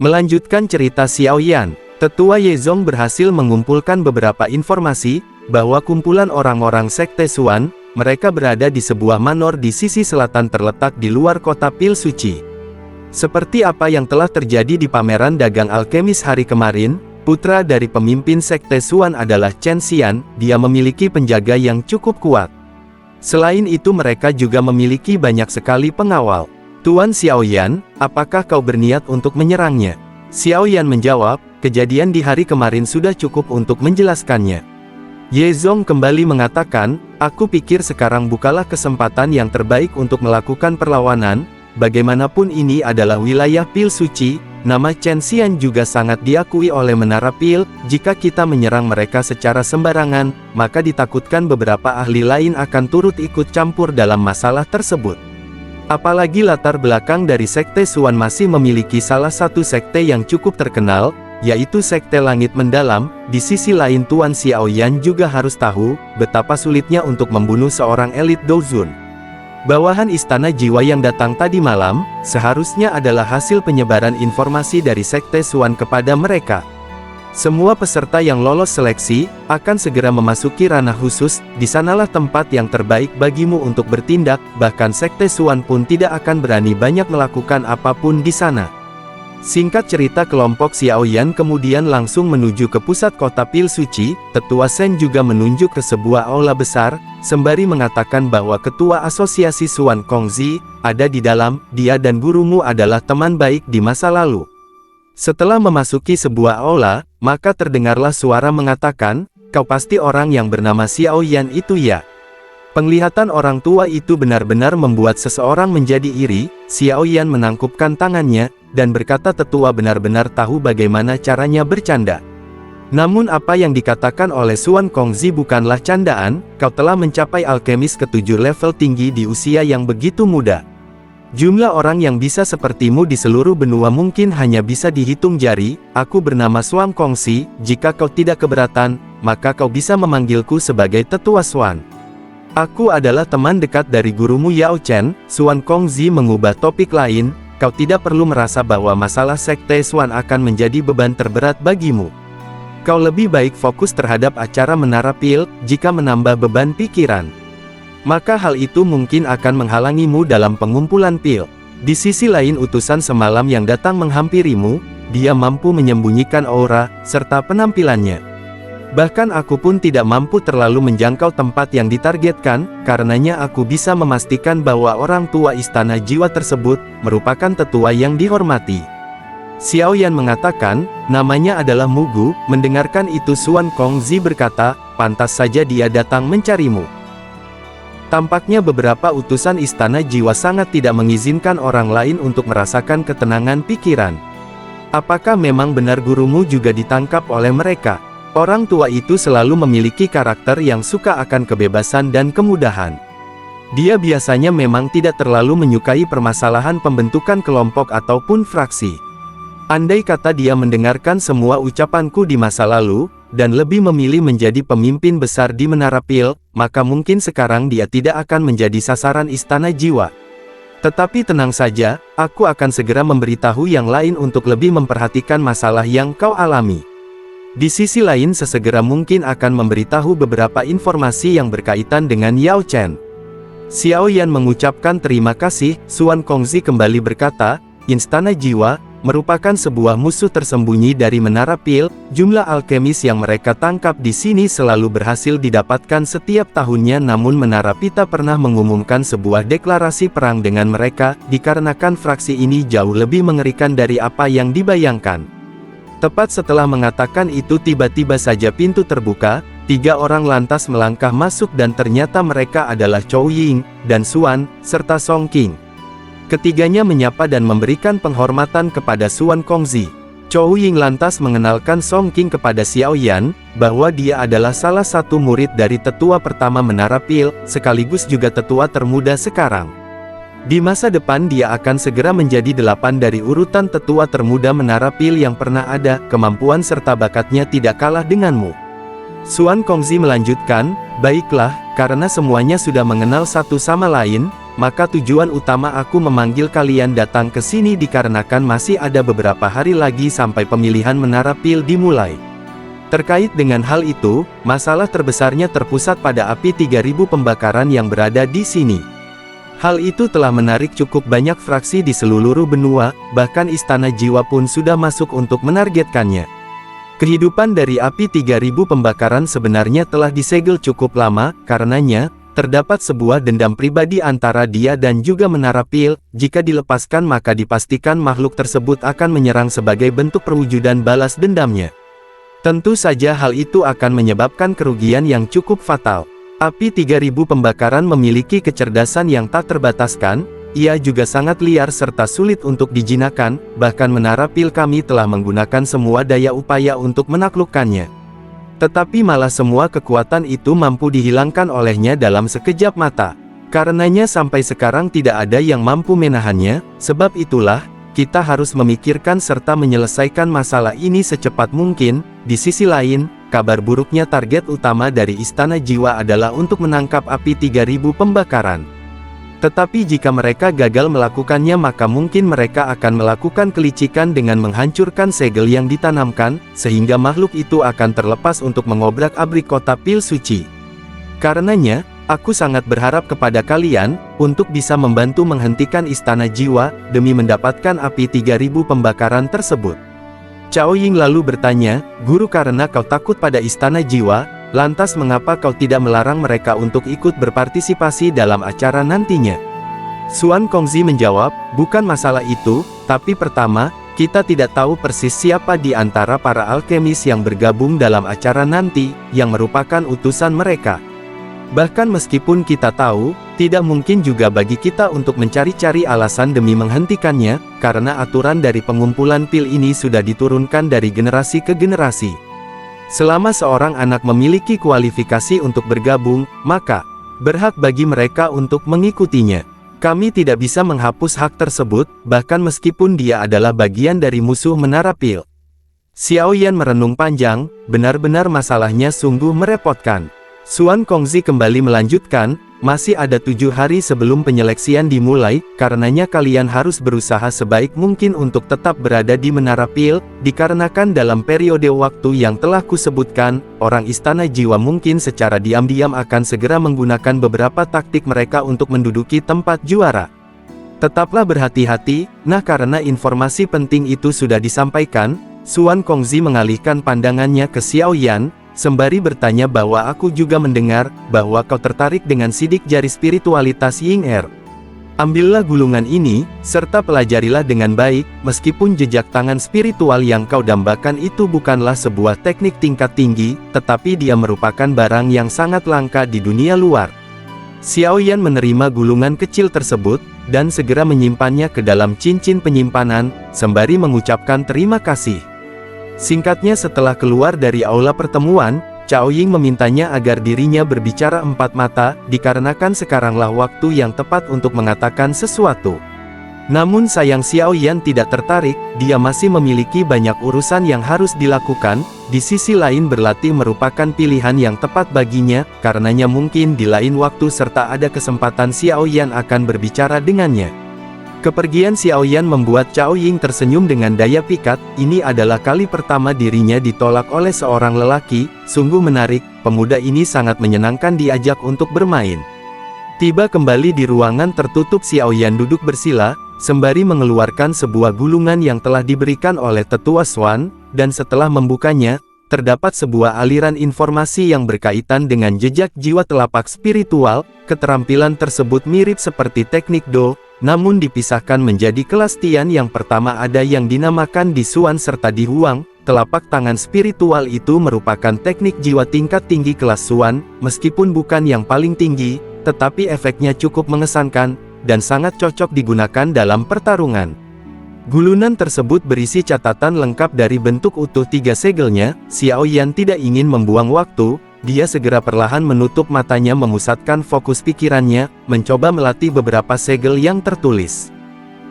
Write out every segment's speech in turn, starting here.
Melanjutkan cerita Xiaoyan, Tetua Yezong berhasil mengumpulkan beberapa informasi, bahwa kumpulan orang-orang Sekte Xuan, mereka berada di sebuah manor di sisi selatan terletak di luar kota Pil Suci. Seperti apa yang telah terjadi di pameran dagang alkemis hari kemarin, putra dari pemimpin Sekte Xuan adalah Chen Xian, dia memiliki penjaga yang cukup kuat. Selain itu mereka juga memiliki banyak sekali pengawal. Tuan Xiaoyan, apakah kau berniat untuk menyerangnya? Xiaoyan menjawab, kejadian di hari kemarin sudah cukup untuk menjelaskannya. Yezong kembali mengatakan, aku pikir sekarang bukalah kesempatan yang terbaik untuk melakukan perlawanan, bagaimanapun ini adalah wilayah Pil Suci, nama Chen Xian juga sangat diakui oleh Menara Pil, jika kita menyerang mereka secara sembarangan, maka ditakutkan beberapa ahli lain akan turut ikut campur dalam masalah tersebut. Apalagi latar belakang dari Sekte Xuan masih memiliki salah satu sekte yang cukup terkenal, yaitu Sekte Langit Mendalam. Di sisi lain Tuan Xiaoyan juga harus tahu, betapa sulitnya untuk membunuh seorang elit Douzun. Bawahan Istana Jiwa yang datang tadi malam, seharusnya adalah hasil penyebaran informasi dari Sekte Xuan kepada mereka. Semua peserta yang lolos seleksi, akan segera memasuki ranah khusus, di sanalah tempat yang terbaik bagimu untuk bertindak, bahkan Sekte Xuan pun tidak akan berani banyak melakukan apapun di sana. Singkat cerita kelompok Xiaoyan kemudian langsung menuju ke pusat kota Pil Suci, Tetua Shen juga menunjuk ke sebuah aula besar, sembari mengatakan bahwa Ketua Asosiasi Xuan Kongzi, ada di dalam, dia dan gurumu adalah teman baik di masa lalu. Setelah memasuki sebuah aula, maka terdengarlah suara mengatakan, kau pasti orang yang bernama Xiaoyan itu ya? Penglihatan orang tua itu benar-benar membuat seseorang menjadi iri. Xiaoyan menangkupkan tangannya, dan berkata tetua benar-benar tahu bagaimana caranya bercanda. Namun apa yang dikatakan oleh Xuan Kongzi bukanlah candaan, kau telah mencapai alkemis ke-7 level tinggi di usia yang begitu muda. Jumlah orang yang bisa sepertimu di seluruh benua mungkin hanya bisa dihitung jari. Aku bernama Xuan Kongzi, jika kau tidak keberatan, maka kau bisa memanggilku sebagai Tetua Xuan. Aku adalah teman dekat dari gurumu Yao Chen. Xuan Kongzi mengubah topik lain, kau tidak perlu merasa bahwa masalah Sekte Xuan akan menjadi beban terberat bagimu. Kau lebih baik fokus terhadap acara Menara Pil, jika menambah beban pikiran, maka hal itu mungkin akan menghalangimu dalam pengumpulan pil. Di sisi lain utusan semalam yang datang menghampirimu, dia mampu menyembunyikan aura, serta penampilannya. Bahkan aku pun tidak mampu terlalu menjangkau tempat yang ditargetkan, karenanya aku bisa memastikan bahwa orang tua Istana Jiwa tersebut, merupakan tetua yang dihormati. Xiaoyan mengatakan, namanya adalah Mugu. Mendengarkan itu Xuan Kongzi berkata, pantas saja dia datang mencarimu. Tampaknya beberapa utusan Istana Jiwa sangat tidak mengizinkan orang lain untuk merasakan ketenangan pikiran. Apakah memang benar gurumu juga ditangkap oleh mereka? Orang tua itu selalu memiliki karakter yang suka akan kebebasan dan kemudahan. Dia biasanya memang tidak terlalu menyukai permasalahan pembentukan kelompok ataupun fraksi. Andai kata dia mendengarkan semua ucapanku di masa lalu, dan lebih memilih menjadi pemimpin besar di Menara Pil, maka mungkin sekarang dia tidak akan menjadi sasaran Istana Jiwa. Tetapi tenang saja, aku akan segera memberitahu yang lain untuk lebih memperhatikan masalah yang kau alami. Di sisi lain sesegera mungkin akan memberitahu beberapa informasi yang berkaitan dengan Yao Chen. Xiaoyan mengucapkan terima kasih. Xuan Kongzi kembali berkata, Istana Jiwa merupakan sebuah musuh tersembunyi dari Menara Pil. Jumlah alkemis yang mereka tangkap di sini selalu berhasil didapatkan setiap tahunnya, namun Menara Pita pernah mengumumkan sebuah deklarasi perang dengan mereka, dikarenakan fraksi ini jauh lebih mengerikan dari apa yang dibayangkan. Tepat setelah mengatakan itu tiba-tiba saja pintu terbuka, 3 orang lantas melangkah masuk dan ternyata mereka adalah Chou Ying, dan Xuan, serta Song Qing. Ketiganya menyapa dan memberikan penghormatan kepada Xuan Kongzi. Chou Ying lantas mengenalkan Song Qing kepada Xiaoyan, bahwa dia adalah salah satu murid dari tetua pertama Menara Pil, sekaligus juga tetua termuda sekarang. Di masa depan dia akan segera menjadi 8 dari urutan tetua termuda Menara Pil yang pernah ada. Kemampuan serta bakatnya tidak kalah denganmu. Xuan Kongzi melanjutkan, baiklah, karena semuanya sudah mengenal satu sama lain, maka tujuan utama aku memanggil kalian datang ke sini dikarenakan masih ada beberapa hari lagi sampai pemilihan menara pil dimulai. Terkait dengan hal itu, masalah terbesarnya terpusat pada api 3000 pembakaran yang berada di sini. Hal itu telah menarik cukup banyak fraksi di seluruh benua, bahkan Istana Jiwa pun sudah masuk untuk menargetkannya. Kehidupan dari api 3000 pembakaran sebenarnya telah disegel cukup lama, karenanya, terdapat sebuah dendam pribadi antara dia dan juga menara pil. Jika dilepaskan maka dipastikan makhluk tersebut akan menyerang sebagai bentuk perwujudan balas dendamnya. Tentu saja hal itu akan menyebabkan kerugian yang cukup fatal. Api 3000 pembakaran memiliki kecerdasan yang tak terbataskan, ia juga sangat liar serta sulit untuk dijinakan, bahkan menara pil kami telah menggunakan semua daya upaya untuk menaklukkannya. Tetapi malah semua kekuatan itu mampu dihilangkan olehnya dalam sekejap mata. Karenanya sampai sekarang tidak ada yang mampu menahannya, sebab itulah, kita harus memikirkan serta menyelesaikan masalah ini secepat mungkin. Di sisi lain, kabar buruknya target utama dari Istana Jiwa adalah untuk menangkap api 3000 pembakaran. Tetapi jika mereka gagal melakukannya maka mungkin mereka akan melakukan kelicikan dengan menghancurkan segel yang ditanamkan, sehingga makhluk itu akan terlepas untuk mengobrak-abrik kota pil suci. Karenanya, aku sangat berharap kepada kalian, untuk bisa membantu menghentikan Istana Jiwa, demi mendapatkan api 3000 pembakaran tersebut. Cao Ying lalu bertanya, Guru, karena kau takut pada Istana Jiwa, lantas mengapa kau tidak melarang mereka untuk ikut berpartisipasi dalam acara nantinya? Xuan Kongzi menjawab, bukan masalah itu, tapi pertama, kita tidak tahu persis siapa di antara para alkemis yang bergabung dalam acara nanti, yang merupakan utusan mereka. Bahkan meskipun kita tahu, tidak mungkin juga bagi kita untuk mencari-cari alasan demi menghentikannya, karena aturan dari pengumpulan pil ini sudah diturunkan dari generasi ke generasi. Selama seorang anak memiliki kualifikasi untuk bergabung, maka berhak bagi mereka untuk mengikutinya. Kami tidak bisa menghapus hak tersebut, bahkan meskipun dia adalah bagian dari musuh menara pil. Xiao Yan merenung panjang, benar-benar masalahnya sungguh merepotkan. Xuan Kongzi kembali melanjutkan, masih ada 7 hari sebelum penyeleksian dimulai, karenanya kalian harus berusaha sebaik mungkin untuk tetap berada di menara pil, dikarenakan dalam periode waktu yang telah kusebutkan, orang Istana Jiwa mungkin secara diam-diam akan segera menggunakan beberapa taktik mereka untuk menduduki tempat juara. Tetaplah berhati-hati, nah karena informasi penting itu sudah disampaikan, Xuan Kongzi mengalihkan pandangannya ke Xiao Yan, sembari bertanya bahwa aku juga mendengar, bahwa kau tertarik dengan sidik jari spiritualitas Ying Er. Ambillah gulungan ini, serta pelajarilah dengan baik, meskipun jejak tangan spiritual yang kau dambakan itu bukanlah sebuah teknik tingkat tinggi, tetapi dia merupakan barang yang sangat langka di dunia luar. Xiao Yan menerima gulungan kecil tersebut, dan segera menyimpannya ke dalam cincin penyimpanan, sembari mengucapkan terima kasih. Singkatnya setelah keluar dari aula pertemuan, Cao Ying memintanya agar dirinya berbicara empat mata, dikarenakan sekaranglah waktu yang tepat untuk mengatakan sesuatu. Namun sayang Xiao Yan tidak tertarik, dia masih memiliki banyak urusan yang harus dilakukan, di sisi lain berlatih merupakan pilihan yang tepat baginya, karenanya mungkin di lain waktu serta ada kesempatan Xiao Yan akan berbicara dengannya. Kepergian Xiao Yan membuat Cao Ying tersenyum dengan daya pikat, ini adalah kali pertama dirinya ditolak oleh seorang lelaki, sungguh menarik, pemuda ini sangat menyenangkan diajak untuk bermain. Tiba kembali di ruangan tertutup Xiao Yan duduk bersila, sembari mengeluarkan sebuah gulungan yang telah diberikan oleh tetua Xuan, dan setelah membukanya, terdapat sebuah aliran informasi yang berkaitan dengan jejak jiwa telapak spiritual, keterampilan tersebut mirip seperti teknik Do, namun dipisahkan menjadi kelas Tian. Yang pertama ada yang dinamakan Di Xuan serta Di Huang. Telapak tangan spiritual itu merupakan teknik jiwa tingkat tinggi kelas Xuan, meskipun bukan yang paling tinggi, tetapi efeknya cukup mengesankan, dan sangat cocok digunakan dalam pertarungan. Gulungan tersebut berisi catatan lengkap dari bentuk utuh 3 segelnya. Xiao Yan tidak ingin membuang waktu, dia segera perlahan menutup matanya, memusatkan fokus pikirannya, mencoba melatih beberapa segel yang tertulis.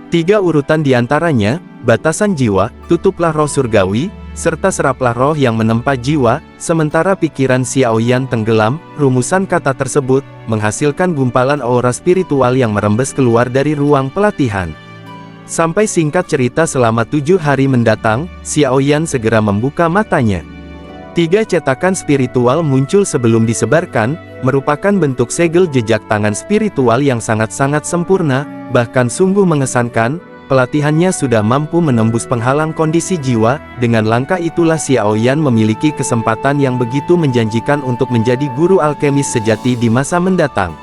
3 urutan diantaranya, batasan jiwa, tutuplah roh surgawi, serta seraplah roh yang menempa jiwa, sementara pikiran Xiaoyan tenggelam. Rumusan kata tersebut menghasilkan gumpalan aura spiritual yang merembes keluar dari ruang pelatihan. Sampai singkat cerita selama 7 hari mendatang, Xiaoyan segera membuka matanya. 3 cetakan spiritual muncul sebelum disebarkan, merupakan bentuk segel jejak tangan spiritual yang sangat-sangat sempurna, bahkan sungguh mengesankan. Pelatihannya sudah mampu menembus penghalang kondisi jiwa. Dengan langkah itulah Xiaoyan memiliki kesempatan yang begitu menjanjikan untuk menjadi guru alkemis sejati di masa mendatang.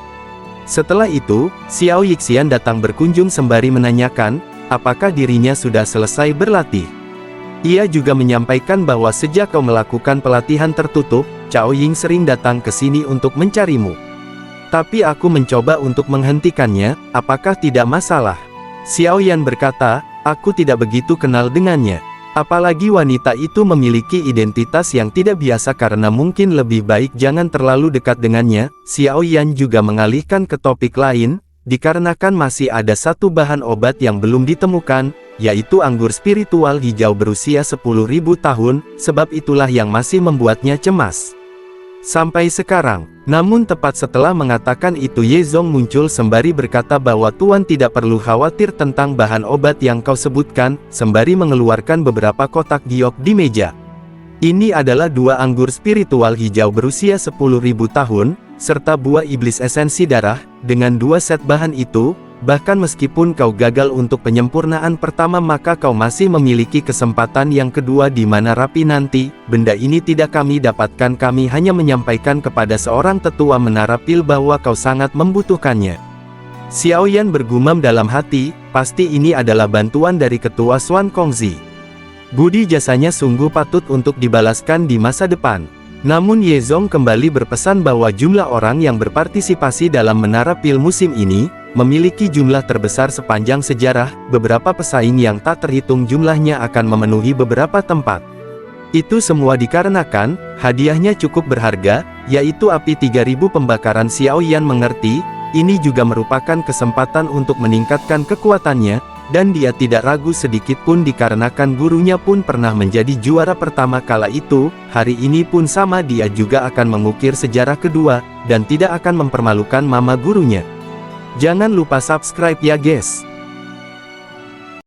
Setelah itu, Xiao Yixian datang berkunjung sembari menanyakan, apakah dirinya sudah selesai berlatih. Ia juga menyampaikan bahwa sejak kau melakukan pelatihan tertutup, Cao Ying sering datang ke sini untuk mencarimu. Tapi aku mencoba untuk menghentikannya, apakah tidak masalah? Xiaoyan berkata, aku tidak begitu kenal dengannya. Apalagi wanita itu memiliki identitas yang tidak biasa karena mungkin lebih baik jangan terlalu dekat dengannya. Xiaoyan juga mengalihkan ke topik lain, dikarenakan masih ada satu bahan obat yang belum ditemukan, yaitu anggur spiritual hijau berusia 10.000 tahun, sebab itulah yang masih membuatnya cemas. Sampai sekarang, namun tepat setelah mengatakan itu Ye Zong muncul sembari berkata bahwa Tuan tidak perlu khawatir tentang bahan obat yang kau sebutkan, sembari mengeluarkan beberapa kotak giok di meja. Ini adalah 2 anggur spiritual hijau berusia 10.000 tahun, serta buah iblis esensi darah. Dengan 2 set bahan itu, bahkan meskipun kau gagal untuk penyempurnaan pertama maka kau masih memiliki kesempatan yang kedua di mana rapi nanti. Benda ini tidak kami dapatkan, kami hanya menyampaikan kepada seorang tetua menara pil bahwa kau sangat membutuhkannya. Xiaoyan bergumam dalam hati, pasti ini adalah bantuan dari ketua Xuan Kongzi. Budi jasanya sungguh patut untuk dibalaskan di masa depan. Namun Ye Zong kembali berpesan bahwa jumlah orang yang berpartisipasi dalam menara pil musim ini memiliki jumlah terbesar sepanjang sejarah. Beberapa pesaing yang tak terhitung jumlahnya akan memenuhi beberapa tempat. Itu semua dikarenakan hadiahnya cukup berharga, yaitu api 3000 pembakaran. Xiaoyan mengerti, ini juga merupakan kesempatan untuk meningkatkan kekuatannya, dan dia tidak ragu sedikit pun dikarenakan gurunya pun pernah menjadi juara pertama kala itu. Hari ini pun sama, dia juga akan mengukir sejarah kedua, dan tidak akan mempermalukan mama gurunya. Jangan lupa subscribe ya guys.